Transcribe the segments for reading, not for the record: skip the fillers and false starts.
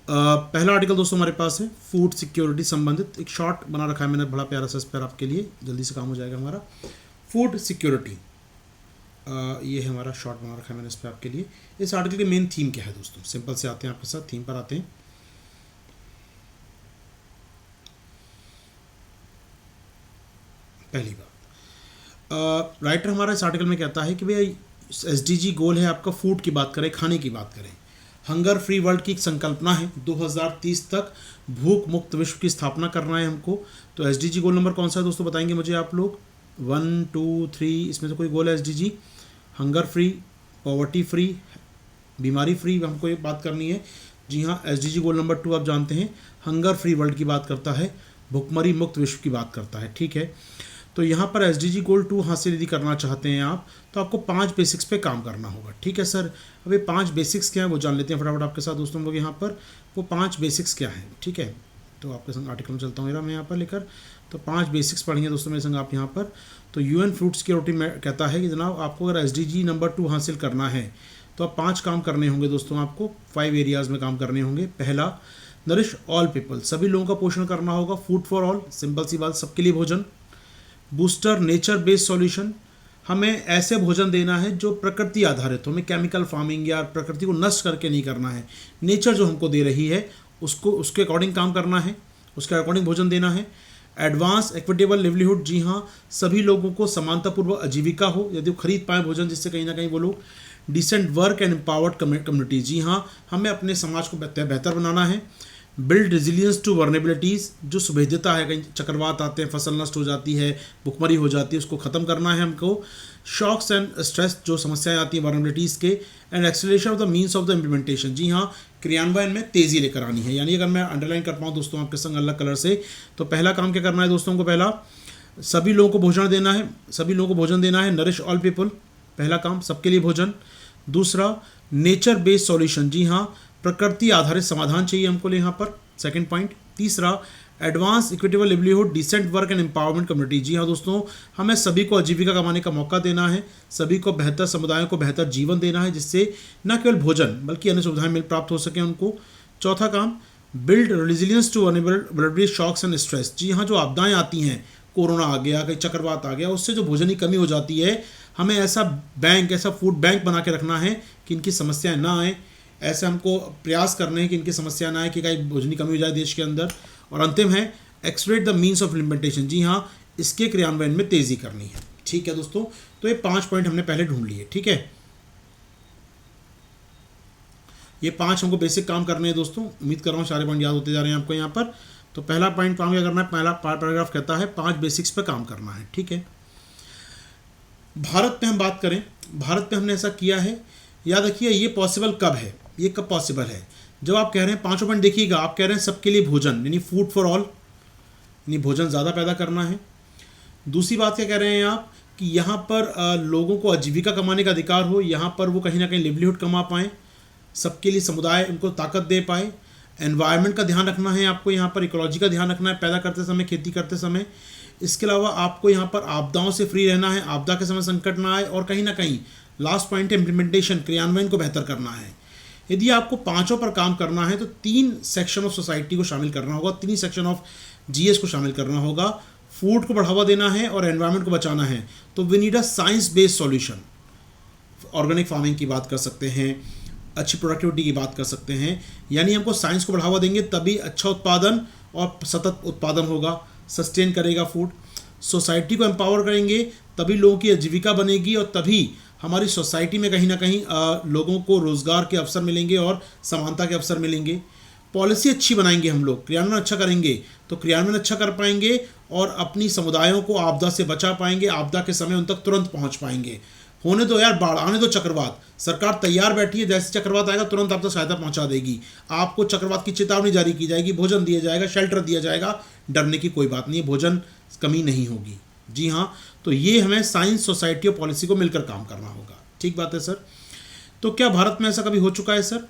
पहला आर्टिकल दोस्तों हमारे पास है फूड सिक्योरिटी संबंधित, एक शॉर्ट बना रखा है मैंने बड़ा प्यारा सा इस पर आपके लिए, जल्दी से काम हो जाएगा हमारा। फूड सिक्योरिटी, ये है हमारा शॉर्ट बना रखा है मैंने इस पर आपके लिए। इस आर्टिकल की मेन थीम क्या है दोस्तों, सिंपल से आते हैं आपके साथ, थीम पर आते हैं। पहली बात, राइटर हमारा इस आर्टिकल में कहता है कि भैया एसडीजी गोल है आपका, फूड की बात करें, खाने की बात करें, हंगर फ्री वर्ल्ड की एक संकल्पना है, 2030 तक भूख मुक्त विश्व की स्थापना करना है हमको। तो एसडीजी गोल नंबर कौन सा है दोस्तों, बताएंगे मुझे आप लोग। 1 2 3 इसमें से कोई गोल है SDG? Hunger free, poverty free, बीमारी फ्री, हमको ये बात करनी है। जी हाँ, एसडीजी गोल नंबर 2 आप जानते हैं हंगर फ्री वर्ल्ड की बात करता है, भुखमरी मुक्त विश्व की बात करता है, ठीक है। तो यहाँ पर एसडीजी गोल 2 हासिल यदि करना चाहते हैं आप, तो आपको 5 बेसिक्स पे काम करना होगा, ठीक है सर। अब ये 5 बेसिक्स क्या है वो जान लेते हैं फटाफट आपके साथ दोस्तों लोग। यहाँ पर वो 5 बेसिक्स क्या हैं, ठीक है। तो आपके संग आर्टिकल में चलता हूँ मैं यहाँ पर लेकर, तो 5 बेसिक्स पढ़ेंगे दोस्तों मेरे संग आप यहाँ पर। तो यूएन फूड सिक्योरिटी में कहता है कि जनाब आपको अगर एसडीजी नंबर 2 हासिल करना है तो आप 5 काम करने होंगे दोस्तों, आपको 5 एरियाज़ में काम करने होंगे। पहला, नरिश ऑल पीपल, सभी लोगों का पोषण करना होगा, फूड फॉर ऑल, सिंपल सी बात, सबके लिए भोजन। बूस्टर नेचर बेस्ड सॉल्यूशन, हमें ऐसे भोजन देना है जो प्रकृति आधारित हो, हमें केमिकल फार्मिंग या प्रकृति को नष्ट करके नहीं करना है, नेचर जो हमको दे रही है उसको उसके अकॉर्डिंग काम करना है, उसके अकॉर्डिंग भोजन देना है। एडवांस इक्विटेबल लिवलीहुड, जी हाँ, सभी लोगों को समानतापूर्वक आजीविका हो, यदि वो खरीद पाएँ भोजन जिससे कहीं ना कहीं वो लोग। Decent work and empowered community, जी हाँ, हमें अपने समाज को बेहतर बनाना है। बिल्ड रेजिलियंस टू वर्नेबिलिटीज़, जो सुभेद्यता है, कहीं चक्रवात आते हैं, फसल नष्ट हो जाती है, भुखमरी हो जाती है, उसको ख़त्म करना है हमको। शॉक्स एंड स्ट्रेस, जो समस्याएं आती हैं वर्नेबिलिटीज़ के। And acceleration of the means of the implementation, जी हाँ, क्रियान्वयन में तेज़ी लेकर आनी है। यानी अगर मैं अंडरलाइन कर पाऊँ दोस्तों आपके संग अलग कलर से, तो पहला काम क्या करना है दोस्तों को, पहला सभी लोगों को भोजन देना है, सभी लोगों को भोजन देना है, नरिश ऑल पीपल, पहला काम, सबके लिए भोजन। दूसरा, नेचर बेस्ड सॉल्यूशन, जी हाँ, प्रकृति आधारित समाधान चाहिए हमको यहाँ पर, सेकंड पॉइंट। तीसरा, advance equitable livelihood, decent work and empowerment community, जी हाँ दोस्तों, हमें सभी को आजीविका कमाने का मौका देना है, सभी को बेहतर, समुदायों को बेहतर जीवन देना है, जिससे न केवल भोजन बल्कि अन्य सुविधाएं मिल प्राप्त हो सकें उनको। चौथा काम, build resilience to vulnerable shocks and stress, जी हाँ, जो आपदाएं आती हैं, कोरोना आ गया, कहीं चक्रवात आ गया, उससे जो भोजन की कमी हो जाती है, हमें ऐसा बैंक, ऐसा फूड बैंक बना के रखना है कि इनकी समस्याएं ना आए, ऐसे हमको प्रयास करने हैं कि इनकी समस्या ना आए, कि कहीं भोजन की कमी हो जाए देश के अंदर। और अंतिम है, एक्सप्लोरेट द मीन्स ऑफ इम्प्लीमेंटेशन, जी हाँ, इसके क्रियान्वयन में तेज़ी करनी है, ठीक है दोस्तों। तो ये 5 पॉइंट हमने पहले ढूंढ लिए, ठीक है। ये 5 हमको बेसिक काम करने हैं दोस्तों, उम्मीद कर रहा हूँ सारे पॉइंट याद होते जा रहे हैं आपको यहाँ पर। तो पहला पॉइंट काम क्या करना है, पहला पैराग्राफ कहता है 5 बेसिक्स पर काम करना है, ठीक है। भारत पे हम बात करें, भारत पे हमने ऐसा किया है, याद रखिए ये पॉसिबल कब है, ये कब पॉसिबल है, जब आप कह रहे हैं 5 पॉइंट देखिएगा, आप कह रहे हैं सबके लिए भोजन, यानी फूड फॉर ऑल, यानी भोजन ज़्यादा पैदा करना है। दूसरी बात क्या कह रहे हैं आप, कि यहाँ पर लोगों को आजीविका कमाने का अधिकार हो, यहाँ पर वो कहीं ना कहीं लिवलीहुड कमा पाएँ, सबके लिए समुदाय उनको ताकत दे पाए। एनवायरनमेंट का ध्यान रखना है आपको, यहाँ पर इकोलॉजी का ध्यान रखना है पैदा करते समय, खेती करते समय। इसके अलावा आपको यहाँ पर आपदाओं से फ्री रहना है, आपदा के समय संकट ना आए, और कहीं ना कहीं लास्ट पॉइंट है इम्प्लीमेंटेशन, क्रियान्वयन को बेहतर करना है। यदि आपको 5 पर काम करना है तो 3 सेक्शन ऑफ सोसाइटी को शामिल करना होगा, 3 सेक्शन ऑफ जीएस को शामिल करना होगा। फूड को बढ़ावा देना है और एनवायरनमेंट को बचाना है, तो we need a science based solution. Organic farming की बात कर सकते हैं, अच्छी प्रोडक्टिविटी की बात कर सकते हैं, यानी हमको साइंस को बढ़ावा देंगे तभी अच्छा उत्पादन और सतत उत्पादन होगा, सस्टेन करेगा फूड। सोसाइटी को एम्पावर करेंगे तभी लोगों की आजीविका बनेगी, और तभी हमारी सोसाइटी में कहीं ना कहीं लोगों को रोज़गार के अवसर मिलेंगे और समानता के अवसर मिलेंगे। पॉलिसी अच्छी बनाएंगे हम लोग, क्रियान्वयन अच्छा करेंगे तो क्रियान्वयन अच्छा कर पाएंगे और अपनी समुदायों को आपदा से बचा पाएंगे, आपदा के समय उन तक तुरंत पहुंच पाएंगे। होने दो यार बाढ़, आने दो चक्रवात, सरकार तैयार बैठी है, जैसे चक्रवात आएगा तुरंत आप तक सहायता पहुंचा देगी, आपको चक्रवात की चेतावनी जारी की जाएगी, भोजन दिया जाएगा, शेल्टर दिया जाएगा, डरने की कोई बात नहीं है, भोजन कमी नहीं होगी। जी हाँ, तो ये हमें साइंस, सोसाइटी और पॉलिसी को मिलकर काम करना होगा, ठीक बात है सर। तो क्या भारत में ऐसा कभी हो चुका है सर?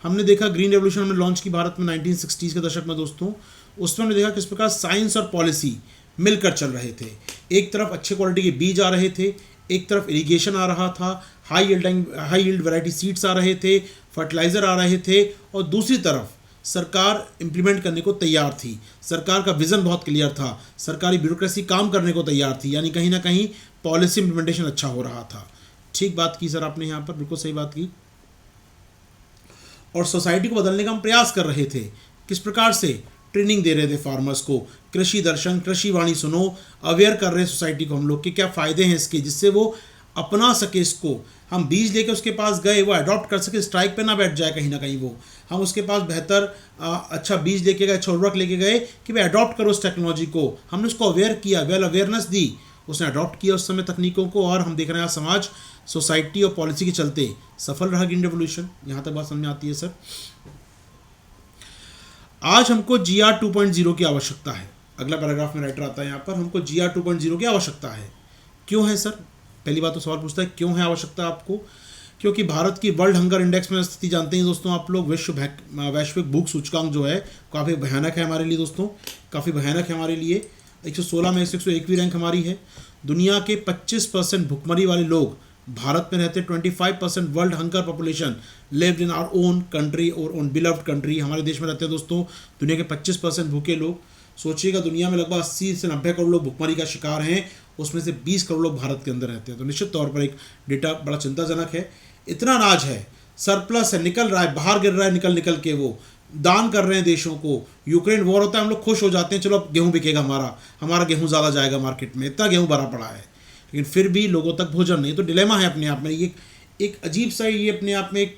हमने देखा ग्रीन रेवोल्यूशन हमने लॉन्च की भारत में 1960s के दशक में दोस्तों, उसमें हमने देखा किस प्रकार साइंस और पॉलिसी मिलकर चल रहे थे। एक तरफ अच्छे क्वालिटी के बीज आ रहे थे, एक तरफ इरिगेशन आ रहा था, हाई यील्ड वैरायटी सीड्स आ रहे थे, फर्टिलाइज़र आ रहे थे, और दूसरी तरफ सरकार इम्प्लीमेंट करने को तैयार थी, सरकार का विज़न बहुत क्लियर था, सरकारी ब्यूरोक्रेसी काम करने को तैयार थी, यानी कहीं ना कहीं पॉलिसी इम्प्लीमेंटेशन अच्छा हो रहा था। ठीक बात की सर आपने यहाँ पर, बिल्कुल सही बात की। और सोसाइटी को बदलने का हम प्रयास कर रहे थे। किस प्रकार से? ट्रेनिंग दे रहे थे फार्मर्स को, कृषि दर्शन, कृषि वाणी सुनो, अवेयर कर रहे सोसाइटी को हम लोग कि क्या फ़ायदे हैं इसके, जिससे वो अपना सके इसको। हम बीज लेके उसके पास गए, वो अडॉप्ट कर सके, स्ट्राइक पे ना बैठ जाए कहीं ना कहीं वो। हम उसके पास बेहतर अच्छा बीज लेके गए, अच्छा उर्वरक लेके गए कि भाई अडॉप्ट करो उस टेक्नोलॉजी को। हमने उसको अवेयर किया, वेल अवेयरनेस दी, उसने अडॉप्ट किया उस समय तकनीकों को, और हम देख रहे हैं समाज, सोसाइटी और पॉलिसी के चलते सफल रहा ग्रीन रेवोल्यूशन। यहाँ तक बात समझ में आती है सर। आज हमको GR 2.0 की आवश्यकता है। अगला पैराग्राफ में राइटर आता है यहाँ पर, हमको GR 2.0 की आवश्यकता है। क्यों है सर? पहली बात तो सवाल पूछता है क्यों है आवश्यकता आपको? क्योंकि भारत की वर्ल्ड हंगर इंडेक्स में स्थिति जानते हैं दोस्तों आप लोग। वैश्विक भूख सूचकांक जो है काफ़ी भयानक है हमारे लिए दोस्तों, काफ़ी भयानक है हमारे लिए। 116 में 101वीं रैंक हमारी है। दुनिया के 25% भुखमरी वाले लोग भारत में रहते। 25% world hunger population lived in our own country और ओन बिलव्ड कंट्री, हमारे देश में रहते हैं दोस्तों दुनिया के 25% भूखे लोग। सोचिएगा दुनिया में लगभग 80 से 90 करोड़ लोग भुखमरी का शिकार हैं, उसमें से 20 करोड़ लोग भारत के अंदर रहते हैं। तो निश्चित तौर पर एक डेटा बड़ा चिंताजनक है। इतना अनाज है, सरप्लस है, निकल रहा है, बाहर गिर रहा है, निकल निकल के वो दान कर रहे हैं देशों को। यूक्रेन वॉर होता है, हम लोग खुश हो जाते हैं, चलो अब गेहूँ बिकेगा, हमारा गेहूँ ज़्यादा जाएगा मार्केट में, इतना गेहूँ भरा पड़ा है, लेकिन फिर भी लोगों तक भोजन नहीं। तो डिलेमा है अपने आप में, ये एक अजीब सा, ये अपने आप में एक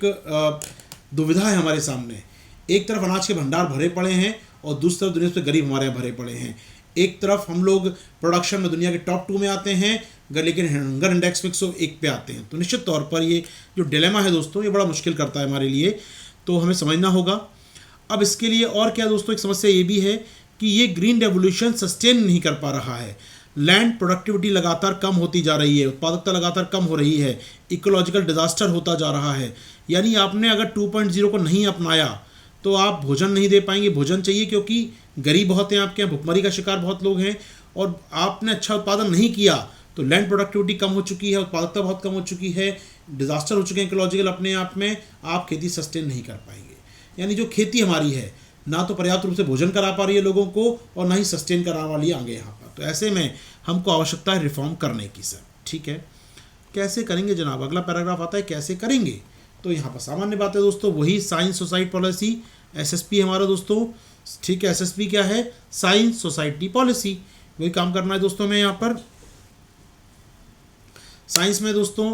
दुविधा है हमारे सामने। एक तरफ अनाज के भंडार भरे पड़े हैं और दूसरी तरफ दुनिया से गरीब हमारे यहाँ भरे पड़े हैं। एक तरफ हम लोग प्रोडक्शन में दुनिया के टॉप 2 में आते हैं, लेकिन हंगर इंडेक्स में 101 पे आते हैं। तो निश्चित तौर पर ये जो डिलेमा है दोस्तों, ये बड़ा मुश्किल करता है हमारे लिए, तो हमें समझना होगा। अब इसके लिए और क्या दोस्तों, एक समस्या ये भी है कि ये ग्रीन रेवोल्यूशन सस्टेन नहीं कर पा रहा है। लैंड प्रोडक्टिविटी लगातार कम होती जा रही है, उत्पादकता लगातार कम हो रही है, इकोलॉजिकल डिजास्टर होता जा रहा है। यानी आपने अगर 2.0 को नहीं अपनाया तो आप भोजन नहीं दे पाएंगे। भोजन चाहिए क्योंकि गरीब बहुत हैं आपके यहाँ, भुखमरी का शिकार बहुत लोग हैं, और आपने अच्छा उत्पादन नहीं किया तो लैंड प्रोडक्टिविटी कम हो चुकी है, उत्पादकता बहुत कम हो चुकी है, डिजास्टर हो चुके हैं इकोलॉजिकल अपने आप में, आप खेती सस्टेन नहीं कर पाएंगे। यानी जो खेती हमारी है ना तो पर्याप्त रूप से भोजन करा पा रही है लोगों को, और ना ही सस्टेन करा वाली है आगे यहाँ पर। तो ऐसे में हमको आवश्यकता है रिफॉर्म करने की सर। ठीक है, कैसे करेंगे जनाब? अगला पैराग्राफ आता है कैसे करेंगे। तो यहाँ पर सामान्य बात है दोस्तों, वही साइंस सोसाइटी पॉलिसी, SSP हमारा दोस्तों। ठीक है, SSP क्या है? साइंस सोसाइटी पॉलिसी, वही काम करना है दोस्तों में यहाँ पर। साइंस में दोस्तों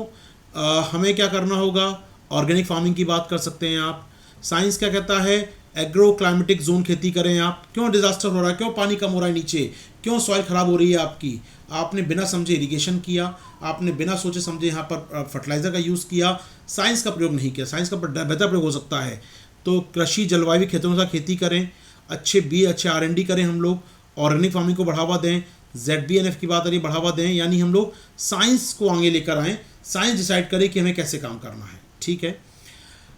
हमें क्या करना होगा? ऑर्गेनिक फार्मिंग की बात कर सकते हैं आप। साइंस क्या कहता है? एग्रो क्लाइमेटिक जोन खेती करें आप। क्यों डिजास्टर हो रहा है? क्यों पानी कम हो रहा है नीचे? क्यों सॉइल खराब हो रही है आपकी? आपने बिना समझे इरिगेशन किया, आपने बिना सोचे समझे यहाँ पर फर्टिलाइज़र का यूज़ किया, साइंस का प्रयोग नहीं किया। साइंस का बेहतर प्रयोग हो सकता है। तो कृषि जलवायु खेतों के साथ खेती करें, अच्छे बीज, अच्छे R&D करें हम लोग, ऑर्गेनिक फार्मिंग को बढ़ावा दें, ZBNF की बात आ रही बढ़ावा दें। यानी हम लोग साइंस को आगे लेकर आएँ, साइंस डिसाइड करे कि हमें कैसे काम करना है। ठीक है,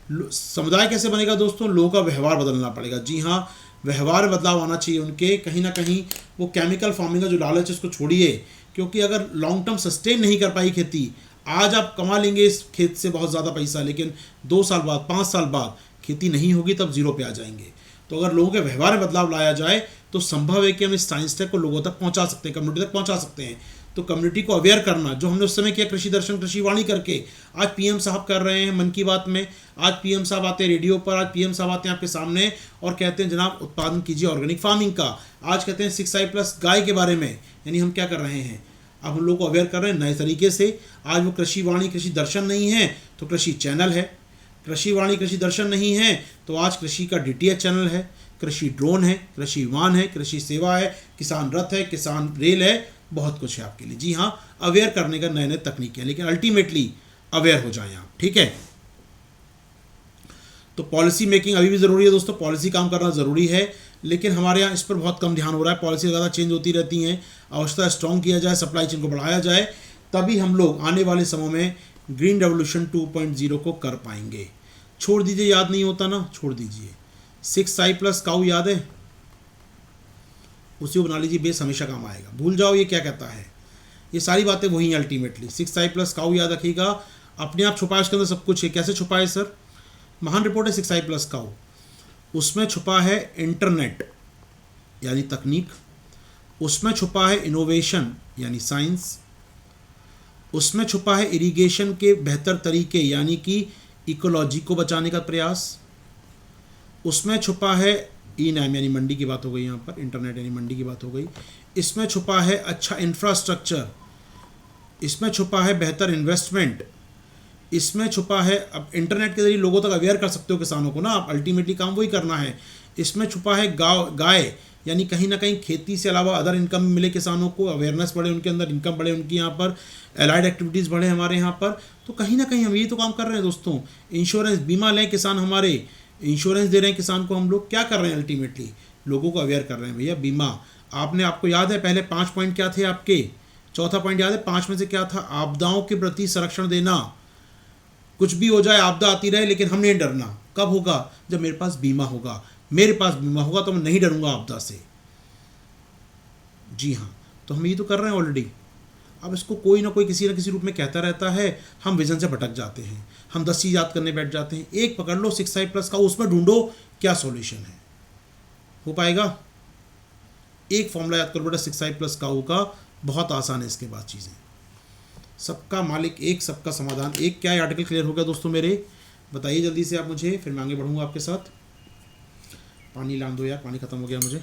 समुदाय कैसे बनेगा दोस्तों? लोगों का व्यवहार बदलना पड़ेगा। जी हाँ, व्यवहार में बदलाव आना चाहिए उनके। कहीं ना कहीं वो केमिकल फार्मिंग का जो लालच है उसको छोड़िए, क्योंकि अगर लॉन्ग टर्म सस्टेन नहीं कर पाई खेती, आज आप कमा लेंगे इस खेत से बहुत ज़्यादा पैसा, लेकिन 2 साल बाद, 5 साल बाद खेती नहीं होगी, तब जीरो पे आ जाएंगे। तो अगर लोगों के व्यवहार में बदलाव लाया जाए तो संभव है कि हम इस साइंस टेक को लोगों तक पहुंचा सकते हैं, कम्युनिटी तक पहुंचा सकते हैं। तो कम्युनिटी को अवेयर करना, जो हमने उस समय किया कृषि दर्शन, कृषि वाणी करके, आज PM साहब कर रहे हैं मन की बात में। आज PM साहब आते हैं रेडियो पर, आज PM साहब आते हैं आपके सामने और कहते हैं जनाब उत्पादन कीजिए ऑर्गेनिक फार्मिंग का। आज कहते हैं 6i+ गाय के बारे में। यानी हम क्या कर रहे हैं? अब हम लोग को अवेयर कर रहे हैं नए तरीके से। आज वो कृषि वाणी, कृषि दर्शन नहीं है तो कृषि चैनल है। कृषि वाणी, कृषि दर्शन नहीं है तो आज कृषि का DTH चैनल है, कृषि ड्रोन है, कृषि विमान है, कृषि सेवा है, किसान रथ है, किसान रेल है, बहुत कुछ है आपके लिए। जी हाँ, अवेयर करने का नए नए तकनीकें, लेकिन अल्टीमेटली अवेयर हो जाएं आप। ठीक है, तो पॉलिसी मेकिंग अभी भी ज़रूरी है दोस्तों, पॉलिसी काम करना ज़रूरी है, लेकिन हमारे यहाँ इस पर बहुत कम ध्यान हो रहा है। पॉलिसी ज़्यादा चेंज होती रहती हैं। आवश्यकता स्ट्रॉन्ग किया जाए, सप्लाई चेन को बढ़ाया जाए, तभी हम लोग आने वाले समय में ग्रीन रेवोल्यूशन 2.0 को कर पाएंगे। छोड़ दीजिए, याद नहीं होता ना, छोड़ दीजिए। 6i+ काऊ याद है? उसी को बना लीजिए, बेस हमेशा काम आएगा। भूल जाओ ये क्या कहता है, ये सारी बातें वही हैं अल्टीमेटली। 6i+ काऊ याद रखिएगा। अपने आप छुपाए, उसके अंदर सब कुछ है। कैसे छुपाए सर? महान रिपोर्ट है 6i+ काऊ। उसमें छुपा है इंटरनेट यानी तकनीक, उसमें छुपा है इनोवेशन यानी साइंस, उसमें छुपा है इरिगेशन के बेहतर तरीके यानी कि इकोलॉजी को बचाने का प्रयास, उसमें छुपा है ई नैम यानी मंडी की बात हो गई, यहाँ पर इंटरनेट यानी मंडी की बात हो गई, इसमें छुपा है अच्छा इंफ्रास्ट्रक्चर, इसमें छुपा है बेहतर इन्वेस्टमेंट, इसमें छुपा है अब इंटरनेट के जरिए लोगों तक अवेयर कर सकते हो किसानों को ना, आप अल्टीमेटली काम वही करना है। इसमें छुपा है गाय यानी कहीं ना कहीं खेती से अलावा अदर इनकम मिले किसानों को, अवेयरनेस बढ़े, उनके अंदर इनकम बढ़े, उनकी यहाँ पर एलाइड एक्टिविटीज़ बढ़े हमारे यहाँ पर। तो कहीं ना कहीं हम ये तो काम कर रहे हैं दोस्तों। इंश्योरेंस बीमा लें किसान, हमारे इंश्योरेंस दे रहे हैं किसान को, हम लोग क्या कर रहे हैं अल्टीमेटली लोगों को अवेयर कर रहे हैं भैया बीमा। आपको याद है पहले 5 पॉइंट क्या थे आपके, चौथा पॉइंट याद है 5 में से क्या था, आपदाओं के प्रति संरक्षण देना। कुछ भी हो जाए, आपदा आती रहे, लेकिन हम नहीं डरना। कब होगा? जब मेरे पास बीमा होगा। मेरे पास बीमा होगा तो मैं नहीं डरूंगा आपदा से। जी हाँ, तो हम ये तो कर रहे हैं ऑलरेडी। अब इसको कोई ना कोई किसी न किसी रूप में कहता रहता है, हम विजन से भटक जाते हैं, हम 10 चीज़ याद करने बैठ जाते हैं। एक पकड़ लो 6i+ का, उसमें ढूंढो क्या सॉल्यूशन है। हो पाएगा? एक फॉर्मूला याद करो बेटा 6i+ का होगा, बहुत आसान है। इसके बाद चीज़ें, सबका मालिक एक, सबका समाधान एक। क्या आर्टिकल क्लियर हो गया दोस्तों मेरे? बताइए जल्दी से आप मुझे, फिर मैं आगे बढ़ूंगा आपके साथ। पानी लान दो यार, पानी ख़त्म हो गया मुझे।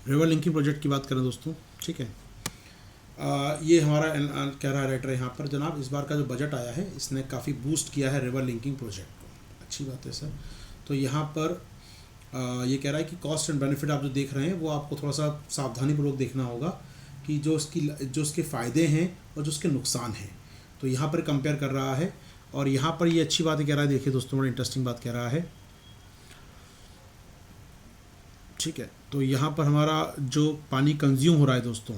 रिवर लिंकिंग प्रोजेक्ट की बात करें दोस्तों, ठीक है। ये हमारा कह रहा है राइटर यहाँ पर, जनाब इस बार का जो बजट आया है इसने काफ़ी बूस्ट किया है रिवर लिंकिंग प्रोजेक्ट को। अच्छी बात है सर। तो यहाँ पर ये कह रहा है कि कॉस्ट एंड बेनिफिट आप जो देख रहे हैं वो आपको थोड़ा सा सावधानीपूर्वक देखना होगा कि जो उसके फ़ायदे हैं और जो उसके नुकसान हैं। तो यहाँ पर कंपेयर कर रहा है, और यहाँ पर ये अच्छी बात कह रहा है। देखिए दोस्तों, बड़ा इंटरेस्टिंग बात कह रहा है, ठीक है। तो यहाँ पर हमारा जो पानी कंज्यूम हो रहा है दोस्तों,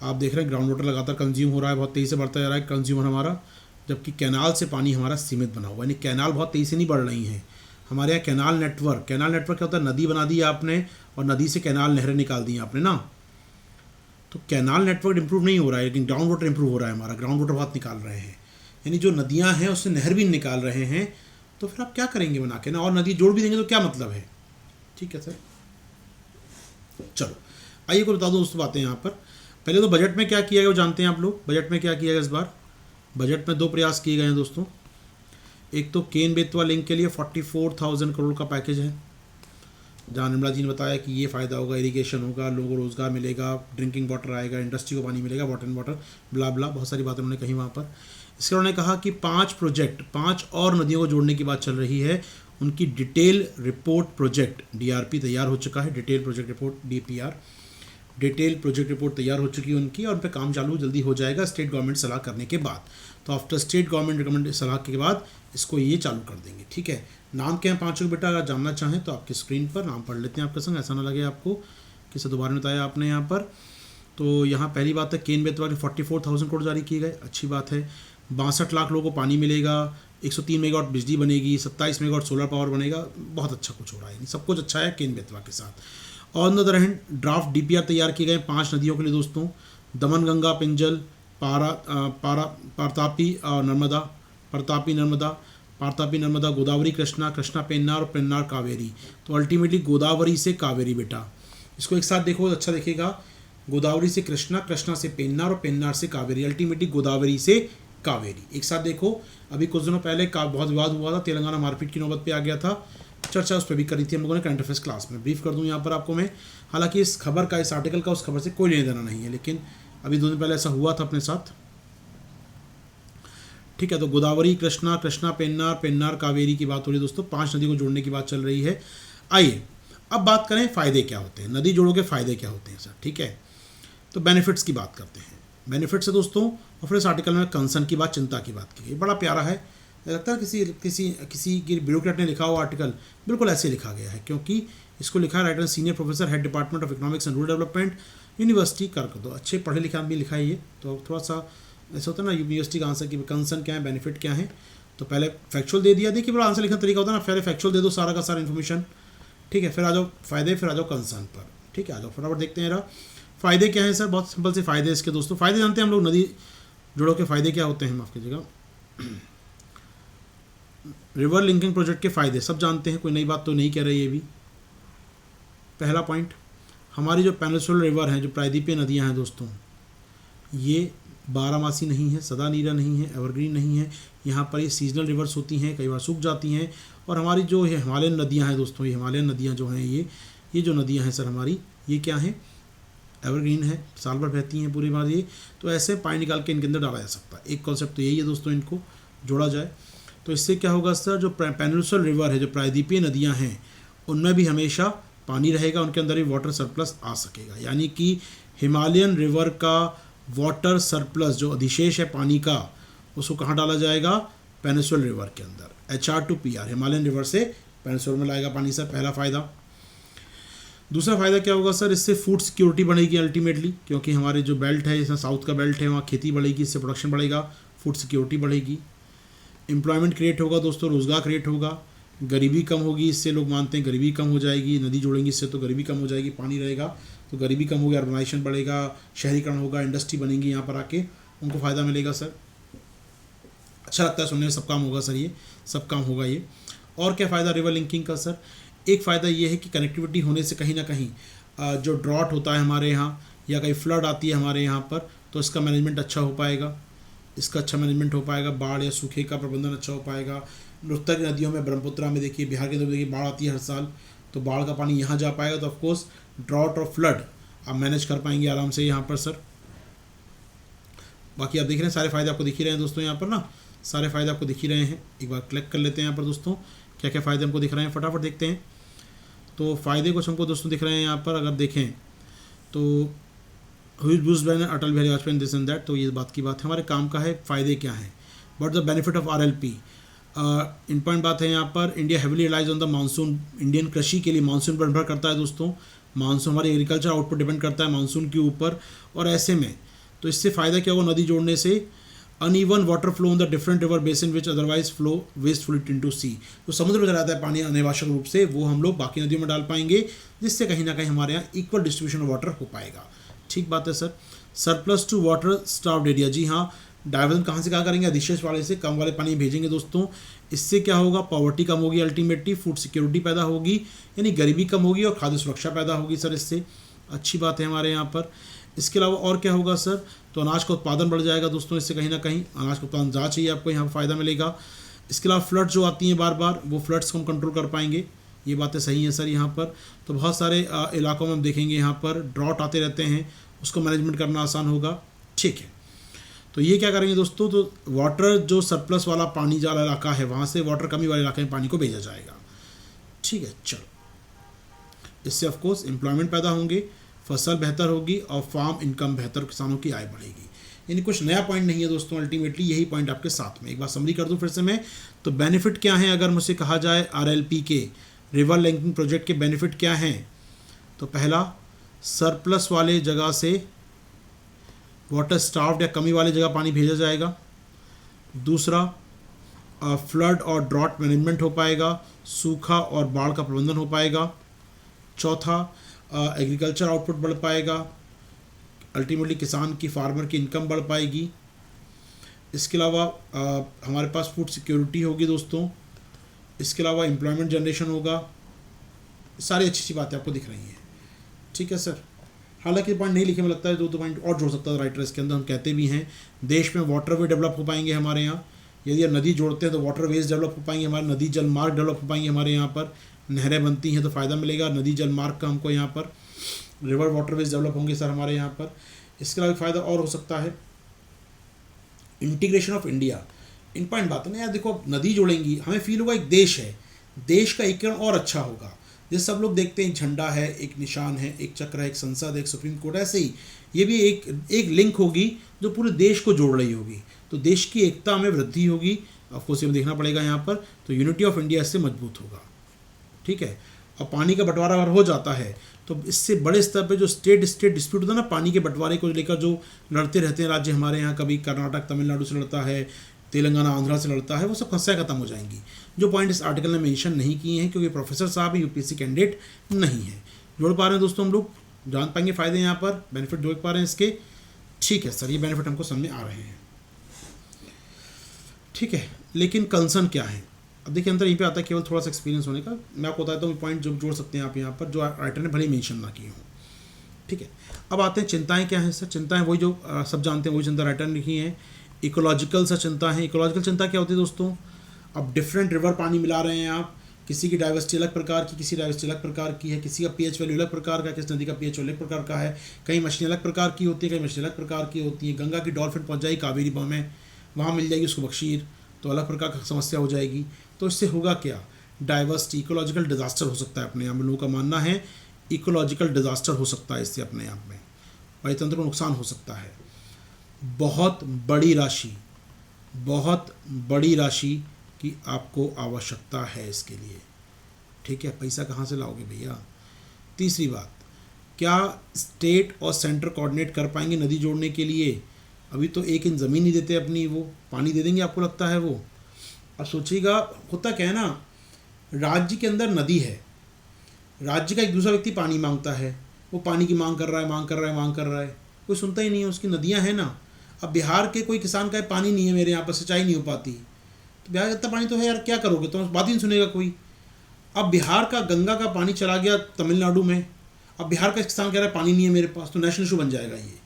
आप देख रहे हैं ग्राउंड वाटर लगातार कंज्यूम हो रहा है, बहुत तेज़ी से बढ़ता जा रहा है कंज्यूमर हमारा, जबकि कैनाल से पानी हमारा सीमित बना हुआ है। यानी कैनाल बहुत तेज़ी से नहीं बढ़ रही हैं हमारे यहाँ। कैनाल नेटवर्क क्या होता है? नदी बना दी आपने और नदी से कैनाल नहरें निकाल दी आपने ना, तो कैनाल नेटवर्क इंप्रूव नहीं हो रहा है, लेकिन ग्राउंड वाटर इंप्रूव हो रहा है हमारा। ग्राउंड वाटर बहुत निकाल रहे हैं, यानी जो नदियाँ हैं उससे नहर भी निकाल रहे हैं। तो फिर आप क्या करेंगे बना के ना, और नदी जोड़ भी देंगे तो क्या मतलब है? ठीक है सर, चलो आइए को बता दो दोस्तों बातें यहाँ पर। पहले तो बजट में क्या किया गया वो जानते हैं आप लोग। बजट में क्या किया गया इस बार? बजट में 2 प्रयास किए गए हैं दोस्तों। एक तो केन बेतवा लिंक के लिए 44,000 करोड़ का पैकेज है, जहाँ निर्मला जी ने बताया कि ये फ़ायदा होगा, इरिगेशन होगा, लोगों को रोज़गार मिलेगा, ड्रिंकिंग वाटर आएगा, इंडस्ट्री को पानी मिलेगा, वाटर एंड वाटर ब्ला ब्ला, बहुत सारी बातें उन्होंने कही वहाँ पर। इसके उन्होंने कहा कि 5 प्रोजेक्ट, 5 और नदियों को जोड़ने की बात चल रही है। उनकी डिटेल रिपोर्ट प्रोजेक्ट DRP तैयार हो चुका है, detail project report DPR, detail project report तैयार हो चुकी है उनकी, और उन पर काम चालू जल्दी हो जाएगा स्टेट गवर्नमेंट सलाह करने के बाद। तो आफ्टर स्टेट गवर्नमेंट रिकमेंड सलाह के बाद इसको ये चालू कर देंगे, ठीक है। नाम क्या है 5 के बेटा? अगर जानना चाहें तो आपकी स्क्रीन पर नाम पढ़ लेते हैं आपके संग, ऐसा ना लगे आपको किसी दोबारा में बताया आपने यहाँ पर। तो यहाँ पहली बात है केन बेतवा के 44,000 करोड़ जारी किए गए, अच्छी बात है। 62 लाख लोगों को पानी मिलेगा, 103 मेगावाट बिजली बनेगी, 27 मेगावाट सोलर पावर बनेगा, बहुत अच्छा कुछ हो रहा है, सब कुछ अच्छा है केन बेतवा के साथ। On the other hand draft DPR तैयार किए गए 5 नदियों के लिए दोस्तों, दमन गंगा पिंजल, प्रतापी नर्मदा, गोदावरी कृष्णा, कृष्णा पेन्नार और पेन्नार कावेरी। तो अल्टीमेटली गोदावरी से कावेरी बेटा, इसको एक साथ देखो अच्छा दिखेगा। गोदावरी से कृष्णा, कृष्णा से पेन्नार और पेन्नार से कावेरी, अल्टीमेटली गोदावरी से कावेरी। एक साथ देखो। अभी कुछ दिनों पहले बहुत विवाद हुआ था, तेलंगाना मारपीट की नौबत पे आ गया था, चर्चा उस पर भी करी थी हम लोगों ने करंट अफेयर्स क्लास में। ब्रीफ कर दूं यहाँ पर आपको मैं। हालांकि इस खबर का, इस आर्टिकल का उस खबर से कोई लेना देना नहीं है, लेकिन अभी 2 दिन पहले ऐसा हुआ था अपने साथ, ठीक है। तो गोदावरी कृष्णा, कृष्णा पेन्नार, पेन्नार कावेरी की बात हो रही है दोस्तों। 5 नदी को जोड़ने की बात चल रही है। आइए अब बात करें फ़ायदे क्या होते हैं, नदी जोड़ों के फ़ायदे क्या होते हैं सर, ठीक है। तो बेनिफिट्स की बात करते हैं। बेनिफिट्स है दोस्तों, और फिर इस आर्टिकल में कंसर्न की बात, चिंता की बात की गई। बड़ा प्यारा है, लगता है किसी की ब्यूरोक्रेट ने लिखा हुआ आर्टिकल, बिल्कुल ऐसे लिखा गया है, क्योंकि इसको लिखा है writer senior professor head department of economics and rural development, university Calcutta. अच्छे पढ़े लिखे आदमी लिखा है ये, तो थोड़ा सा ऐसा होता है ना यूनिवर्सिटी का आंसर की कंसर्न क्या है, बेनिफिट क्या है। तो पहले फैक्चुअल दे दिया, देखिए बड़ा आंसर लिखने का तरीका होता है ना, पहले फैक्चुअल दे दो सारा का सारा इन्फॉर्मेशन, ठीक है, फिर आ जाओ फायदे, फिर आ जाओ कंसर्न पर, ठीक है। आ जाओ फटाफट देखते हैं। फ़ायदे क्या हैं सर, बहुत सिंपल से फ़ायदे इसके दोस्तों। फ़ायदे जानते हैं हम लोग, नदी जोड़ों के फ़ायदे क्या होते हैं, माफ़ कीजिएगा, रिवर लिंकिंग प्रोजेक्ट के फ़ायदे सब जानते हैं, कोई नई बात तो नहीं कह रही ये भी। पहला पॉइंट, हमारी जो पेनिनसुलर रिवर हैं, जो प्रायद्वीपीय नदियां हैं दोस्तों, ये बारहमासी नहीं है, सदा नीरा नहीं है, एवरग्रीन नहीं है। यहाँ पर ये सीजनल रिवर्स होती हैं, कई बार सूख जाती हैं। और हमारी जो ये हिमालयन नदियाँ हैं दोस्तों, ये हिमालयन नदियाँ जो हैं, ये जो नदियाँ हैं सर हमारी, ये क्या हैं, एवरग्रीन है, साल भर बहती हैं पूरी बार ये। तो ऐसे पानी निकाल के इनके अंदर डाला जा सकता है। एक कॉन्सेप्ट तो यही है दोस्तों, इनको जोड़ा जाए तो इससे क्या होगा सर, जो पेनिनसुलर रिवर है, जो प्रायद्वीपीय नदियाँ हैं, उनमें भी हमेशा पानी रहेगा, उनके अंदर भी वाटर सरप्लस आ सकेगा। यानी कि हिमालयन रिवर का वाटर सरप्लस, जो अधिशेष है पानी का, उसको कहाँ डाला जाएगा, पेनिनसुलर रिवर के अंदर। HR to PR, Himalayan river से पेनिनसुलर में लाएगा पानी सर, पहला फ़ायदा। दूसरा फ़ायदा क्या होगा सर, इससे फूड सिक्योरिटी बढ़ेगी अल्टीमेटली, क्योंकि हमारे जो बेल्ट है, जैसे साउथ का बेल्ट है, वहाँ खेती बढ़ेगी, इससे प्रोडक्शन बढ़ेगा, फूड सिक्योरिटी बढ़ेगी। एम्प्लॉयमेंट क्रिएट होगा दोस्तों, रोज़गार क्रिएट होगा, गरीबी कम होगी, इससे लोग मानते हैं गरीबी कम हो जाएगी, नदी जोड़ेंगी इससे तो गरीबी कम हो जाएगी, पानी रहेगा तो गरीबी कम होगी, अर्बनाइजेशन बढ़ेगा, शहरीकरण होगा, इंडस्ट्री बनेगी, यहाँ पर आके उनको फ़ायदा मिलेगा सर। अच्छा लगता है सुनने में, सब काम होगा सर, ये सब काम होगा ये। और क्या फ़ायदा रिवर लिंकिंग का सर, एक फ़ायदा ये है कि कनेक्टिविटी होने से कहीं ना कहीं जो ड्रॉट होता है हमारे यहाँ, या कहीं फ्लड आती है हमारे यहाँ पर, तो इसका मैनेजमेंट अच्छा हो पाएगा, इसका अच्छा मैनेजमेंट हो पाएगा, बाढ़ या सूखे का प्रबंधन अच्छा हो पाएगा। उत्तर की नदियों में, ब्रह्मपुत्रा में देखिए, बिहार के अंदर देखिए बाढ़ आती है हर साल, तो बाढ़ का पानी यहाँ जा पाएगा, तो ऑफकोर्स ड्रॉट और फ्लड आप मैनेज कर पाएंगे आराम से यहाँ पर सर। बाकी आप देख रहे हैं सारे फ़ायदे आपको दिख ही रहे हैं दोस्तों, यहाँ पर ना सारे फ़ायदे आपको दिख ही रहे हैं। एक बार क्लिक कर लेते हैं यहाँ पर दोस्तों, क्या क्या फ़ायदे हमको दिख रहे हैं, फटाफट देखते हैं। तो फ़ायदे कुछ हमको दोस्तों दिख रहे हैं यहाँ पर, अगर देखें तो Atal Bihari Vajpayee this and that, तो ये बात की बात है, हमारे काम का है। फ़ायदे क्या हैं, but the benefit of RLP, important बात है यहाँ पर। India heavily relies on the monsoon, Indian कृषि के लिए मानसून पर निर्भर करता है दोस्तों। मानसून, हमारी एग्रीकल्चर आउटपुट डिपेंड करता है मानसून के ऊपर। और ऐसे में तो इससे फ़ायदा क्या होगा, नदी जोड़ने से uneven water flow in the different river basin which otherwise flow wastefully into sea, तो समुद्र में चला जाता है पानी अनावश्यक रूप से, वो हम लोग बाकी नदियों में डाल पाएंगे, जिससे कहीं ना कहीं हमारे यहाँ इक्वल डिस्ट्रीब्यूशन ऑफ वाटर हो पाएगा। ठीक बात है sir. Surplus to water starved area, जी हाँ, डाइवर्जन कहाँ से कहाँ करेंगे, अधिशेष वाले से कम वाले पानी भेजेंगे दोस्तों। इससे क्या होगा, पॉवर्टी कम होगी, अल्टीमेटली फूड सिक्योरिटी पैदा होगी, यानी गरीबी कम होगी और खाद्य सुरक्षा पैदा होगी सर, इससे अच्छी बात है हमारे यहाँ पर। इसके अलावा और क्या होगा सर, तो अनाज का उत्पादन बढ़ जाएगा दोस्तों, इससे कहीं ना कहीं अनाज का उत्पादन ज़्यादा चाहिए आपको, यहाँ पर फ़ायदा मिलेगा। इसके अलावा फ्लड जो आती हैं बार बार, वो फ्लड्स को हम कंट्रोल कर पाएंगे, ये बातें सही हैं सर यहाँ पर। तो बहुत सारे इलाकों में हम देखेंगे यहाँ पर ड्रॉट आते रहते हैं, उसको मैनेजमेंट करना आसान होगा। ठीक है, तो ये क्या करेंगे दोस्तों, तो वाटर जो सरप्लस वाला पानी वाला इलाका है, वहाँ से वाटर कमी वाले इलाके में पानी को भेजा जाएगा। ठीक है, चलो, इससे ऑफकोर्स एम्प्लॉयमेंट पैदा होंगे, फसल बेहतर होगी और फार्म इनकम बेहतर, किसानों की आय बढ़ेगी। यानी कुछ नया पॉइंट नहीं है दोस्तों, अल्टीमेटली यही पॉइंट आपके साथ में। एक बार समरी कर दूं फिर से मैं, तो बेनिफिट क्या है अगर मुझसे कहा जाए RLP के, रिवर लिंकिंग प्रोजेक्ट के बेनिफिट क्या हैं, तो पहला, सरप्लस वाले जगह से वाटर स्टार्व्ड या कमी वाली जगह पानी भेजा जाएगा। दूसरा, फ्लड और ड्रॉट मैनेजमेंट हो पाएगा, सूखा और बाढ़ का प्रबंधन हो पाएगा। चौथा, एग्रीकल्चर आउटपुट बढ़ पाएगा, अल्टीमेटली किसान की, फार्मर की इनकम बढ़ पाएगी। इसके अलावा हमारे पास फूड सिक्योरिटी होगी दोस्तों। इसके अलावा एम्प्लॉयमेंट जनरेशन होगा। सारी अच्छी अच्छी बातें आपको दिख रही हैं। ठीक है सर, हालांकि पॉइंट नहीं लिखे, में लगता है दो पॉइंट और जोड़ सकता है राइटर इसके अंदर। हम कहते भी हैं देश में वाटरवे डेवलप हो पाएंगे हमारे यहाँ, यदि नदी जोड़ते हैं तो वाटरवेज डेवलप हो पाएंगे हमारे, नदी जल मार्ग डेवलप हो पाएंगे हमारे यहाँ पर, नहरें बनती हैं तो फ़ायदा मिलेगा नदी जल मार्ग का हमको यहाँ पर, रिवर वाटरवेज डेवलप होंगे सर हमारे यहाँ पर। इसके अलावा फ़ायदा और हो सकता है इंटीग्रेशन ऑफ इंडिया। इम्पॉर्टेंट बात है ना यार, देखो नदी जोड़ेंगी, हमें फील होगा एक देश है, देश का एकीकरण और अच्छा होगा। जैसे सब लोग देखते हैं झंडा है, एक निशान है, एक चक्र है, एक संसद है, एक सुप्रीम कोर्ट, ऐसे ही ये भी एक लिंक होगी जो पूरे देश को जोड़ रही होगी। तो देश की एकता में वृद्धि होगी, ऑफकोर्स ये देखना पड़ेगा यहाँ पर। तो यूनिटी ऑफ इंडिया इससे मजबूत होगा, ठीक है। और पानी का बंटवारा अगर हो जाता है तो इससे बड़े स्तर पे जो स्टेट डिस्प्यूट होता है ना, पानी के बंटवारे को लेकर जो लड़ते रहते हैं राज्य हमारे यहाँ, कभी कर्नाटक तमिलनाडु से लड़ता है, तेलंगाना आंध्रा से लड़ता है, वो सब समस्याएं खत्म हो जाएंगी। जो पॉइंट इस आर्टिकल ने मेंशन नहीं किए हैं क्योंकि प्रोफेसर साहब यूपीएससी कैंडिडेट नहीं है। जोड़ पा रहे हैं दोस्तों, हम लोग जान पाएंगे फ़ायदे यहाँ पर, बेनिफिट जोड़ पा रहे हैं इसके, ठीक है सर, ये बेनिफिट हमको समझ में आ रहे हैं, ठीक है। लेकिन कंसर्न क्या है? अब देखिए अंदर यहीं पे आता है केवल थोड़ा सा एक्सपीरियंस होने का। मैं आपको बताता हूँ पॉइंट जो जोड़ सकते हैं आप यहाँ पर, जो राइटर ने भले ही मेंशन ना की हो, ठीक है। अब आते हैं चिंताएं क्या हैं सर? चिंताएं वही जो सब जानते हैं, वही चिंता राइटर ने लिखी है। इकोलॉजिकल सा चिंता है। इकोलॉजिकल चिंता क्या होती है दोस्तों? अब डिफरेंट रिवर पानी मिला रहे हैं आप, किसी की डाइवर्सिटी अलग प्रकार की, किसी डाइवर्सिटी अलग प्रकार की है, किसी का पीएच वैल्यू अलग प्रकार का, किस नदी का पीएच अलग प्रकार का है, कई मछलियाँ अलग प्रकार की होती है, कई मछलियाँ अलग प्रकार की होती हैं। गंगा की डॉल्फिन पहुँच जाएगी कावेरी में, वहाँ मिल जाएगी उसको बख्शीर, तो अलग प्रकार की समस्या हो जाएगी। तो इससे होगा क्या? डाइवर्सिटी, इकोलॉजिकल डिजास्टर हो सकता है अपने आप में। लोगों का मानना है इकोलॉजिकल डिजास्टर हो सकता है इससे अपने आप में, परितंत्र को नुकसान हो सकता है। बहुत बड़ी राशि की आपको आवश्यकता है इसके लिए, ठीक है। पैसा कहाँ से लाओगे भैया? तीसरी बात, क्या स्टेट और सेंटर कोऑर्डिनेट कर पाएंगे नदी जोड़ने के लिए? अभी तो 1 इंच ज़मीन नहीं देते अपनी, वो पानी दे देंगे आपको लगता है वो? अब सोचिएगा, होता क्या है ना, राज्य के अंदर नदी है, राज्य का एक दूसरा व्यक्ति पानी मांगता है, वो पानी की मांग कर रहा है, कोई सुनता ही नहीं है, उसकी नदियां हैं ना। अब बिहार के कोई किसान का पानी नहीं है, मेरे यहाँ पर सिंचाई नहीं हो पाती, तो बिहार इतना पानी तो है यार, क्या करोगे? तो बात ही नहीं सुनेगा कोई। अब बिहार का गंगा का पानी चला गया तमिलनाडु में, अब बिहार का किसान कह रहा है पानी नहीं है मेरे पास, तो नेशनल इशू बन जाएगा ये।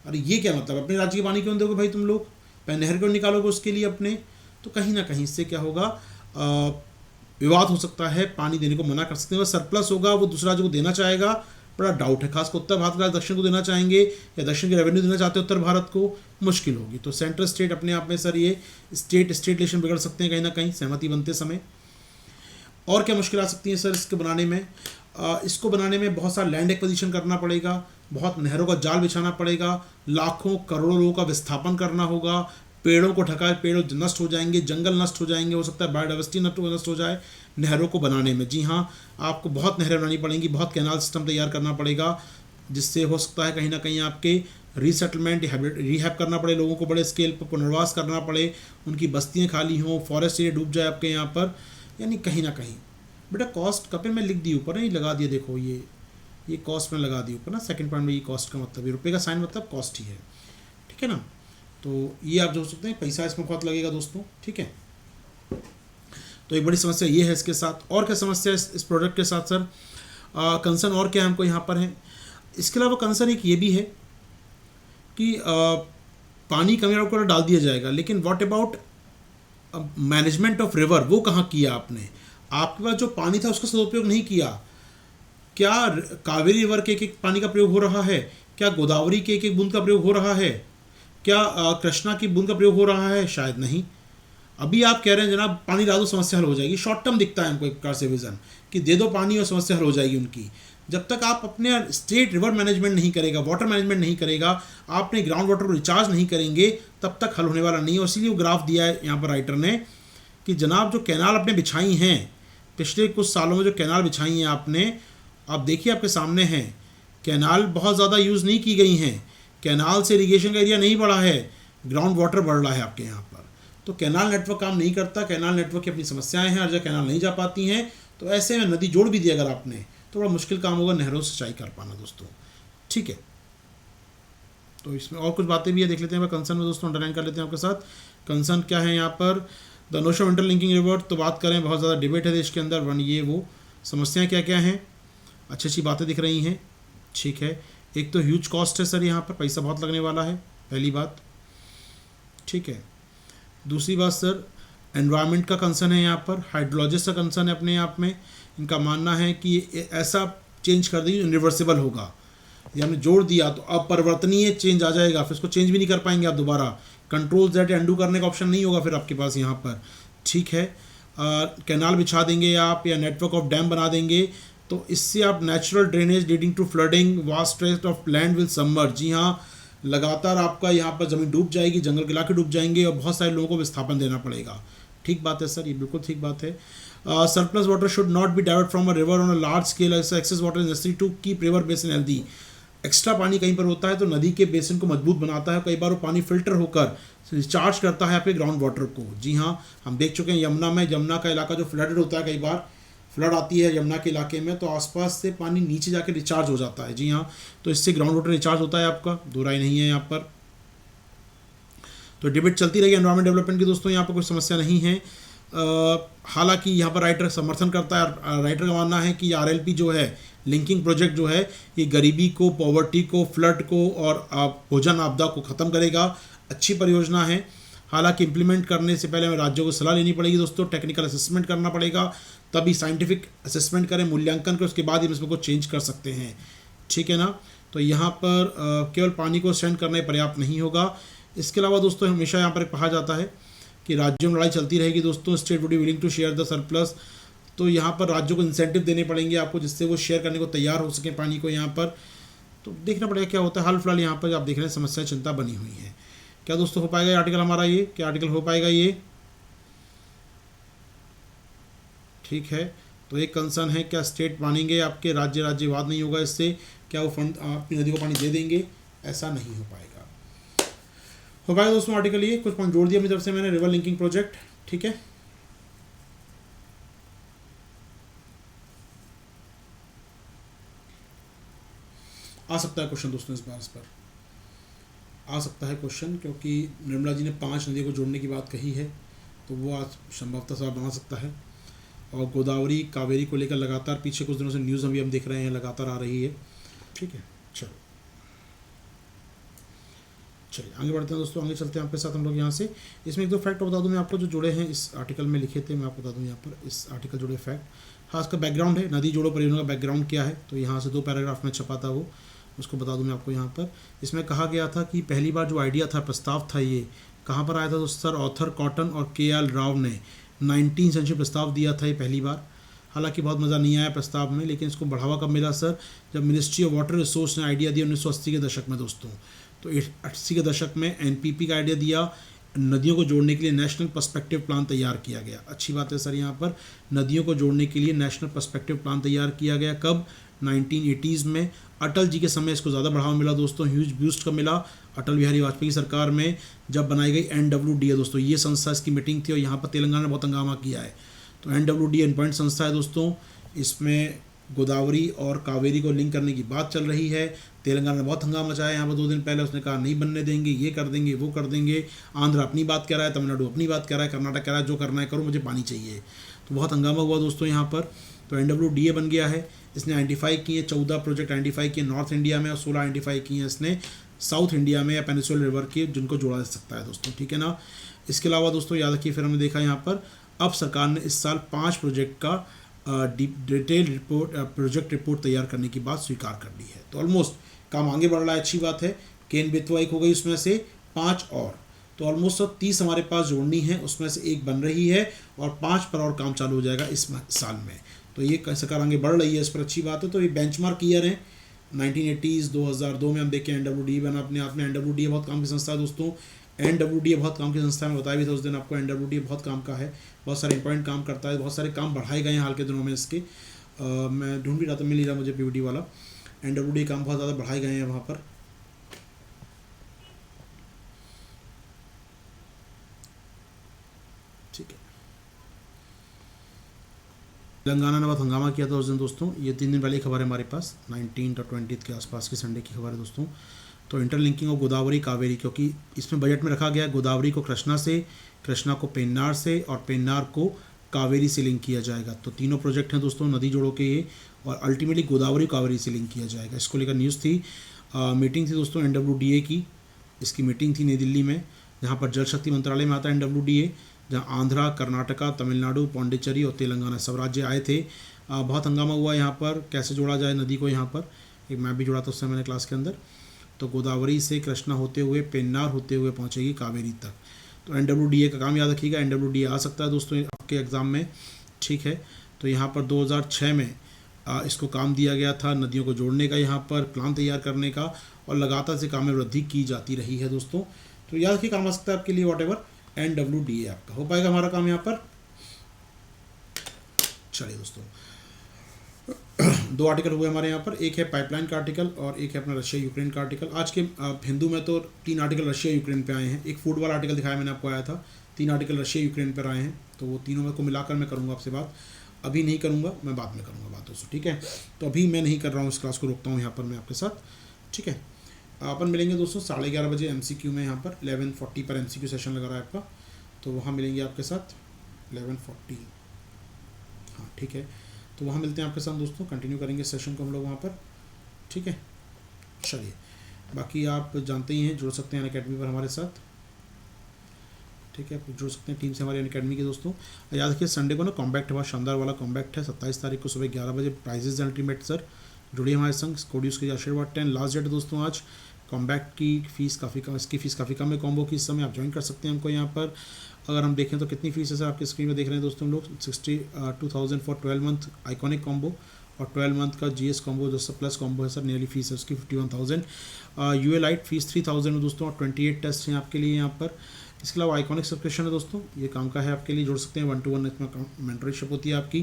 अरे ये क्या मतलब? अपने राज्य के पानी क्यों दोगे भाई तुम लोग? पहले नहर क्यों निकालोगे उसके लिए अपने? तो कहीं ना कहीं इससे क्या होगा, विवाद हो सकता है, पानी देने को मना कर सकते हैं। वह सरप्लस होगा, वो दूसरा राज्य को देना चाहेगा, बड़ा डाउट है। खासकर उत्तर भारत का दक्षिण को देना चाहेंगे, या दक्षिण के रेवेन्यू देना चाहते हैं उत्तर भारत को, मुश्किल होगी। तो सेंट्रल स्टेट अपने आप में सर ये स्टेट रिलेशन बिगड़ सकते हैं कहीं ना कहीं सहमति बनते समय। और क्या मुश्किल आ सकती है सर इसके बनाने में? इसको बनाने में बहुत सारा लैंड एक्विजिशन करना पड़ेगा, बहुत नहरों का जाल बिछाना पड़ेगा, लाखों करोड़ों लोगों का विस्थापन करना होगा, पेड़ों को ढका, पेड़ नष्ट हो जाएंगे, जंगल नष्ट हो जाएंगे, हो सकता है बायोडाइवर्सिटी नष्ट हो जाए नहरों को बनाने में। जी हाँ, आपको बहुत नहरें बनानी पड़ेंगी, बहुत कैनाल सिस्टम तैयार करना पड़ेगा, जिससे हो सकता है कहीं ना कहीं आपके रीसेटलमेंट, रिहैब करना पड़े, लोगों को बड़े स्केल पर पुनर्वास करना पड़े, उनकी बस्तियाँ खाली हों, फॉरेस्ट एरिया डूब जाए आपके यहाँ पर, यानी कहीं ना कहीं। बेटा कॉस्ट कपिल में लिख दी ऊपर, नहीं लगा दिया, देखो ये कॉस्ट में लगा दी ऊपर ना, सेकंड पॉइंट में ये कॉस्ट का मतलब, रुपये का साइन मतलब कॉस्ट ही है, ठीक है ना। तो ये आप जो हो सकते हैं, पैसा इसमें बहुत लगेगा दोस्तों, ठीक है। तो एक बड़ी समस्या ये है इसके साथ। और क्या समस्या है इस प्रोडक्ट के साथ सर? कंसर्न और क्या हमको यहाँ पर है? इसके अलावा कंसर्न एक ये भी है कि पानी कमी को डाल दिया जाएगा, लेकिन what about management of river, वो कहाँ किया आपने? आपके पास जो पानी था उसका सदुपयोग नहीं किया। क्या कावेरी रिवर के एक पानी का प्रयोग हो रहा है? क्या गोदावरी के एक बूंद का प्रयोग हो रहा है? क्या कृष्णा की बूंद का प्रयोग हो रहा है? शायद नहीं। अभी आप कह रहे हैं जनाब पानी डाल दो समस्या हल हो जाएगी, शॉर्ट टर्म दिखता है हमको एक प्रकार से विजन कि दे दो पानी और समस्या हल हो जाएगी उनकी। जब तक आप अपने स्टेट रिवर मैनेजमेंट नहीं करेगा, वाटर मैनेजमेंट नहीं करेगा, आपने ग्राउंड वाटर को रिचार्ज नहीं करेंगे, तब तक हल होने वाला नहीं है। और इसीलिए वो ग्राफ दिया है यहाँ पर राइटर ने कि जनाब जो कैनाल आपने बिछाई हैं, पिछले कुछ सालों में जो कैनाल बिछाई हैं आपने, आप देखिए आपके सामने हैं, कैनाल बहुत ज़्यादा यूज़ नहीं की गई हैं, कैनाल से इरीगेशन का एरिया नहीं बढ़ा है, ग्राउंड वाटर बढ़ रहा है आपके यहाँ पर। तो कैनाल नेटवर्क काम नहीं करता, कैनाल नेटवर्क की अपनी समस्याएं हैं, और जब कैनाल नहीं जा पाती हैं तो ऐसे में नदी जोड़ भी दिया अगर आपने, तो बड़ा मुश्किल काम होगा नहरों से सिंचाई कर पाना दोस्तों, ठीक है। तो इसमें और कुछ बातें भी है, देख लेते हैं कंसर्न में दोस्तों, अंडरलाइन कर लेते हैं आपके साथ। कंसर्न क्या है यहाँ पर? The notion of interlinking river, तो बात करें बहुत ज़्यादा डिबेट है देश के अंदर, वन ये वो समस्याएं क्या क्या हैं, अच्छी बातें दिख रही हैं, ठीक है। एक तो ह्यूज कॉस्ट है सर, यहाँ पर पैसा बहुत लगने वाला है, पहली बात, ठीक है। दूसरी बात सर, एनवायरनमेंट का कंसर्न है यहाँ पर, हाइड्रोलॉजिस्ट का कंसर्न है अपने आप में। इनका मानना है कि ऐसा चेंज कर देंगे रिवर्सिबल होगा, ये हमने जोड़ दिया तो अपरिवर्तनीय चेंज आ जाएगा, फिर उसको चेंज भी नहीं कर पाएंगे आप दोबारा, कंट्रोल दैट अंडू करने का ऑप्शन नहीं होगा फिर आपके पास यहाँ पर, ठीक है। कैनाल बिछा देंगे आप या नेटवर्क ऑफ डैम बना देंगे, तो इससे आप natural drainage leading to flooding, vast stretch of land will submerge. जी हाँ, लगातार आपका यहाँ पर ज़मीन डूब जाएगी, जंगल के इलाके डूब जाएंगे और बहुत सारे लोगों को विस्थापन देना पड़ेगा। ठीक बात है सर, ये बिल्कुल ठीक बात है। Surplus water should not be divert from a river on a large scale, excess water is necessary to keep river basin healthy. Extra पानी कहीं पर होता है तो नदी के बेसिन को मजबूत बनाता है, कई बार वो पानी फिल्टर होकर रिचार्ज करता है आपके ग्राउंड वाटर को। जी हाँ, हम देख चुके हैं यमुना में, यमुना का इलाका जो फ्लडेड होता है, कई बार फ्लड आती है यमुना के इलाके में तो आसपास से पानी नीचे जाके रिचार्ज हो जाता है। जी हाँ, तो इससे ग्राउंड वाटर रिचार्ज होता है आपका, दो राय नहीं है यहाँ पर। तो डिबेट चलती रहेगी एनवायरमेंट डेवलपमेंट की दोस्तों, यहाँ पर कोई समस्या नहीं है। हालांकि यहाँ पर राइटर समर्थन करता है, राइटर का मानना है कि आरएलपी जो है लिंकिंग प्रोजेक्ट जो है ये गरीबी को, पॉवर्टी को, फ्लड को और भोजन आपदा को ख़त्म करेगा। अच्छी परियोजना है। हालांकि इम्प्लीमेंट करने से पहले हमें राज्यों को सलाह लेनी पड़ेगी दोस्तों, टेक्निकल असेसमेंट करना पड़ेगा, तभी साइंटिफिक असेसमेंट करें, मूल्यांकन करें, उसके बाद ही इसमें को चेंज कर सकते हैं। ठीक है ना। तो यहाँ पर केवल पानी को सेंड करना पर्याप्त नहीं होगा। इसके अलावा दोस्तों हमेशा यहाँ पर कहा जाता है कि राज्यों में लड़ाई चलती रहेगी दोस्तों, state would be willing to share the surplus. तो यहाँ पर राज्यों को इंसेंटिव देने पड़ेंगे आपको, जिससे वो शेयर करने को तैयार हो सकें पानी को यहाँ पर। तो देखना पड़ेगा क्या होता है। हाल फिलहाल यहाँ पर आप देख रहे हैं समस्या चिंता बनी हुई है। क्या दोस्तों हो पाएगा ये आर्टिकल हमारा, ये क्या आर्टिकल हो पाएगा ये? ठीक है। तो एक कंसर्न है, क्या स्टेट मानेंगे आपके, राज्यवाद नहीं होगा इससे, क्या वो फंड अपनी नदी को पानी दे देंगे? ऐसा नहीं हो पाएगा। हो पाएगा दोस्तों आर्टिकल, ये कुछ पॉइंट जोड़ दिया मेरी तरफ से मैंने, रिवर लिंकिंग प्रोजेक्ट। ठीक है, आ सकता है क्वेश्चन दोस्तों, इस बार इस पर आ सकता है क्वेश्चन, क्योंकि निर्मला जी ने 5 नदियों को जोड़ने की बात कही है, तो वो आज संभवतः सवाल बना सकता है। और गोदावरी कावेरी को लेकर लगातार पीछे कुछ दिनों से न्यूज़ हम देख रहे हैं, लगातार आ रही है। ठीक है, चलो चलिए आगे बढ़ते हैं दोस्तों, आगे चलते हैं आपके साथ हम लोग यहाँ से। इसमें एक दो फैक्ट बता दूँ मैं आपको, जो जुड़े हैं इस आर्टिकल में लिखे थे, मैं आपको बता दूँ यहाँ पर इस आर्टिकल जुड़े फैक्ट। हाँ, इसका बैकग्राउंड है, नदी जोड़ो परियोजना का बैकग्राउंड क्या है, तो यहाँ से 2 पैराग्राफ में छपा था, वो उसको बता दूँ मैं आपको यहाँ पर। इसमें कहा गया था कि पहली बार जो आइडिया था, प्रस्ताव था, ये कहाँ पर आया था तो सर ऑथर कॉटन और KL राव ने 19 सेंचुरी प्रस्ताव दिया था ये पहली बार। हालांकि बहुत मज़ा नहीं आया प्रस्ताव में, लेकिन इसको बढ़ावा कब मिला सर, जब मिनिस्ट्री ऑफ वाटर रिसोर्स ने आइडिया दिया 1980 के दशक में दोस्तों। तो 80 के दशक में NPP का आइडिया दिया, नदियों को जोड़ने के लिए नेशनल पर्सपेक्टिव प्लान तैयार किया गया। अच्छी बात है सर, यहाँ पर नदियों को जोड़ने के लिए नेशनल पर्सपेक्टिव प्लान तैयार किया गया। कब? 1980s में। अटल जी के समय इसको ज़्यादा बढ़ावा मिला दोस्तों, ह्यूज बूस्ट का मिला अटल बिहारी वाजपेयी की सरकार में, जब बनाई गई NWDA दोस्तों। ये संस्था, इसकी मीटिंग थी और यहाँ पर तेलंगाना ने बहुत हंगामा किया है। तो NWDA इंपॉइंट संस्था है दोस्तों, इसमें गोदावरी और कावेरी को लिंक करने की बात चल रही है। तेलंगाना ने बहुत हंगामा मचाया यहाँ पर 2 दिन पहले, उसने कहा नहीं बनने देंगे, ये कर देंगे, वो कर देंगे। आंध्र अपनी बात कह रहा है, तमिलनाडु अपनी बात कह रहा है, कर्नाटक कह रहा है जो करना है करो, मुझे पानी चाहिए। तो बहुत हंगामा हुआ दोस्तों यहाँ पर। तो NWDA बन गया है, इसने आइडेंटिफाई किए 14 प्रोजेक्ट आइडेंटिफाई किए नॉर्थ इंडिया में और 16 आइडेंटिफाई किए हैं इसने साउथ इंडिया में या पेनिसुलर रिवर के, जिनको जोड़ा जा सकता है दोस्तों। ठीक है ना। इसके अलावा दोस्तों याद रखिए, फिर हमने देखा यहाँ पर अब सरकार ने इस साल 5 प्रोजेक्ट का डिटेल रिपोर्ट, प्रोजेक्ट रिपोर्ट तैयार करने की बात स्वीकार कर ली है। तो ऑलमोस्ट काम आगे बढ़ रहा है, अच्छी बात है। केन बेतवा एक हो गई, उसमें से 5 और, तो ऑलमोस्ट 30 हमारे पास जोड़नी है, उसमें से एक बन रही है और 5 पर और काम चालू हो जाएगा इस साल में। तो ये सरकार आगे बढ़ रही है, इस पर अच्छी बात है। तो ये बेंचमार्क ईयर है 1980s, 2002 में हम देखें NWDA बना अपने आप में। NWDA बहुत काम की संस्था है दोस्तों, NWDA बहुत काम की संस्था है, बताया भी था उस दिन आपको। NWDA बहुत काम का है, बहुत सारे इंपॉर्टेंट काम करता है, बहुत सारे काम बढ़ाए गए हैं हाल के दिनों में इसके। मैं ढूंढ भी रहा था, मिल नहीं रहा मुझे PVD वाला। NWDA काम बहुत ज़्यादा बढ़ाए गए हैं वहाँ पर। ठीक है, तेलंगाना ने बहुत हंगामा किया था उस दिन दोस्तों। ये 3 दिन पहले खबर है हमारे पास, 19 और 20 के आसपास की संडे की खबर है दोस्तों। तो इंटरलिंकिंग ऑफ गोदावरी कावेरी, क्योंकि इसमें बजट में रखा गया गोदावरी को कृष्णा से, कृष्णा को पेन्नार से और पेन्नार को कावेरी से लिंक किया जाएगा। तो तीनों प्रोजेक्ट हैं दोस्तों नदी जोड़ों के ये, और अल्टीमेटली गोदावरी कावेरी से लिंक किया जाएगा। इसको लेकर न्यूज़ थी, मीटिंग थी दोस्तों NWDA की। इसकी मीटिंग थी नई दिल्ली में, जहाँ पर जल शक्ति मंत्रालय में आता है NWDA, जहाँ आंध्रा, कर्नाटका, तमिलनाडु, पौंडीचेरी और तेलंगाना सब राज्य आए थे। बहुत हंगामा हुआ यहाँ पर, कैसे जोड़ा जाए नदी को। यहाँ पर एक मैप भी जोड़ा था उससे मैंने क्लास के अंदर। तो गोदावरी से कृष्णा होते हुए पेन्नार होते हुए पहुँचेगी कावेरी तक। तो NWDA का काम याद रखिएगा, NWDA आ सकता है दोस्तों आपके एग्ज़ाम में। ठीक है, तो यहाँ पर 2006 में इसको काम दिया गया था नदियों को जोड़ने का, यहाँ पर प्लान तैयार करने का, और लगातार से काम में वृद्धि की जाती रही है दोस्तों। तो याद रखिए, काम आ सकता है आपके लिए वॉट एवर NWDA आपका हो पाएगा हमारा काम यहाँ पर। चलिए दोस्तों, दो आर्टिकल हुए हमारे यहाँ पर, एक है पाइपलाइन का आर्टिकल और एक है अपना रशिया यूक्रेन का आर्टिकल। आज के हिंदू में तो 3 आर्टिकल रशिया यूक्रेन पे आए हैं, एक फूड वाला आर्टिकल दिखाया मैंने आपको आया था, 3 आर्टिकल रशिया यूक्रेन पर आए हैं। तो वो तीनों में को मिलाकर मैं करूँगा आपसे बात, अभी नहीं करूँगा, मैं बाद में करूँगा बात दोस्तों, ठीक है। तो अभी मैं नहीं कर रहा हूँ, इस क्लास को रोकता हूँ यहाँ पर मैं आपके साथ, ठीक है। अपन मिलेंगे दोस्तों 11:30 बजे MCQ में, यहाँ पर 11:40 पर MCQ सेशन लगा रहा है आपका, तो वहाँ मिलेंगे आपके साथ 11:40, हाँ ठीक है। तो वहाँ मिलते हैं आपके साथ दोस्तों, कंटिन्यू करेंगे सेशन को हम लोग वहाँ पर, ठीक है। चलिए, बाकी आप जानते ही हैं, जुड़ सकते हैं अनअकैडमी पर हमारे साथ, ठीक है। आप जुड़ सकते हैं टीम से हमारे अनअकैडमी के दोस्तों। याद रखिए, संडे को ना कॉम्बैक्ट हुआ, शानदार वाला कॉम्बैक्ट है, 27 तारीख को सुबह 11 बजे, प्राइजेज अल्टीमेट सर, जुड़िए हमारे संग, कोडियोस के आशीर्वाद 10 लास्ट डेट दोस्तों आज। कॉम्बैक्ट की फ़ीस काफ़ी कम, इसकी फ़ीस काफ़ी कम है कॉम्बो की, इस समय आप ज्वाइन कर सकते हैं हमको यहाँ पर। अगर हम देखें तो कितनी फ़ीस है सर, आपके स्क्रीन में देख रहे हैं दोस्तों हम लोग, 62,000 फॉर 12 मंथ आइकॉनिक कॉम्बो, और 12 मंथ का GS कॉम्बो जो प्लस कॉम्बो है सर, नियरली फीस है उसकी 51,000। UA लाइट फीस 3,000 है दोस्तों, और 28 टेस्ट हैं आपके लिए यहाँ पर। इसके अलावा आइकॉनिक सब्सक्रिप्शन है दोस्तों, ये काम का है आपके लिए, जुड़ सकते हैं 1-to-1 इसमें मेंटरशिप होती है आपकी।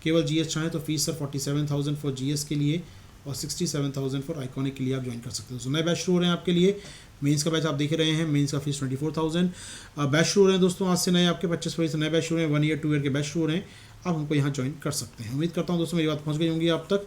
केवल GS चाहें तो फीस सर 47,000 फॉर GS के लिए, और 67,000 फॉर आइकॉनिक के लिए आप ज्वाइन कर सकते हो। तो नए बैच शुरू हो रहे हैं आपके लिए, मेंस का बैच आप देख रहे हैं, मेंस का फीस 24,000। बैच शुरू हो रहे हैं दोस्तों आज से, नए आपके 25 फरवरी से नए बैच शुरू हैं, 1 ईयर 2 ईयर के बैच शुरू हो रहे हैं, आप हमको यहाँ ज्वाइन कर सकते हैं। उम्मीद करता हूँ दोस्तों मेरी बात पहुँच गई होंगी आप तक।